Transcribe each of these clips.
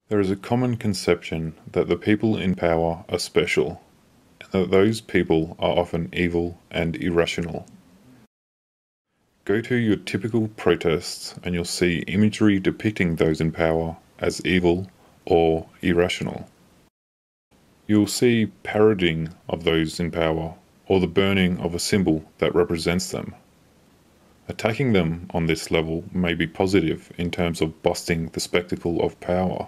There is a common conception that the people in power are special, and that those people are often evil and irrational. Go to your typical protests and you'll see imagery depicting those in power as evil or irrational. You'll see parodying of those in power or the burning of a symbol that represents them. Attacking them on this level may be positive in terms of busting the spectacle of power,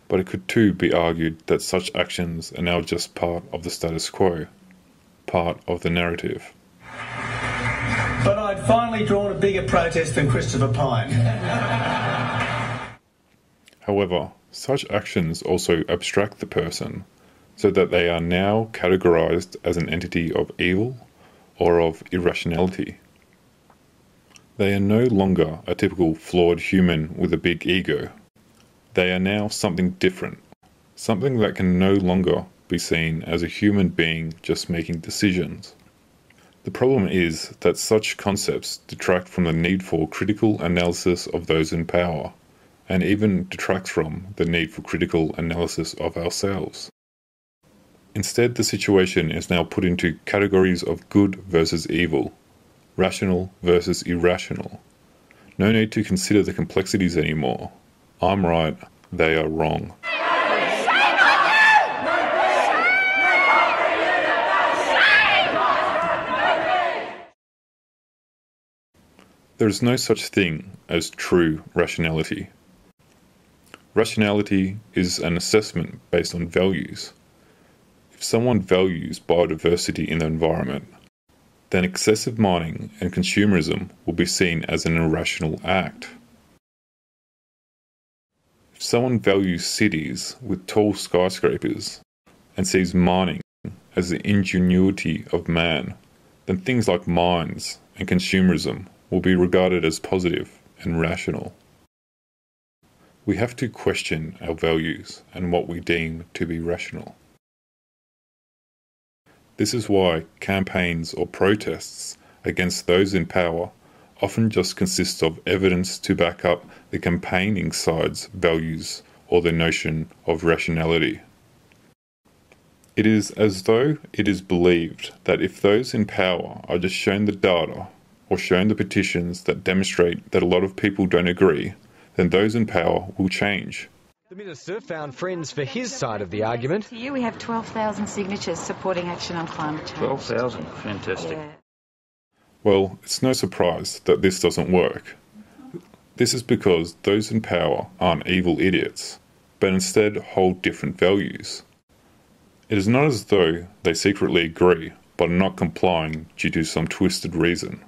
but it could too be argued that such actions are now just part of the status quo, part of the narrative. But I'd finally drawn a bigger protest than Christopher Pyne. However, such actions also abstract the person, so that they are now categorized as an entity of evil or of irrationality. They are no longer a typical flawed human with a big ego. They are now something different, something that can no longer be seen as a human being just making decisions. The problem is that such concepts detract from the need for critical analysis of those in power, and even detracts from the need for critical analysis of ourselves. Instead, the situation is now put into categories of good versus evil, rational versus irrational. No need to consider the complexities anymore. I'm right, they are wrong. There is no such thing as true rationality. Rationality is an assessment based on values. If someone values biodiversity in the environment, then excessive mining and consumerism will be seen as an irrational act. If someone values cities with tall skyscrapers and sees mining as the ingenuity of man, then things like mines and consumerism will be regarded as positive and rational. We have to question our values and what we deem to be rational. This is why campaigns or protests against those in power often just consist of evidence to back up the campaigning side's values or the notion of rationality. It is as though it is believed that if those in power are just shown the data or shown the petitions that demonstrate that a lot of people don't agree, then those in power will change. The Minister found friends for his side of the argument. Here we have 12,000 signatures supporting action on climate change. 12,000, fantastic. Yeah. Well, it's no surprise that this doesn't work. This is because those in power aren't evil idiots, but instead hold different values. It is not as though they secretly agree but are not complying due to some twisted reason.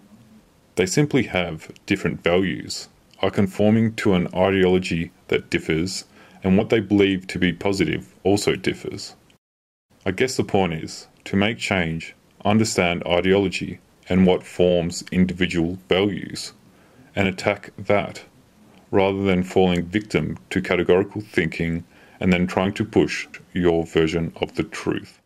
They simply have different values, are conforming to an ideology that differs, and what they believe to be positive also differs. I guess the point is, to make change, understand ideology and what forms individual values, and attack that, rather than falling victim to categorical thinking and then trying to push your version of the truth.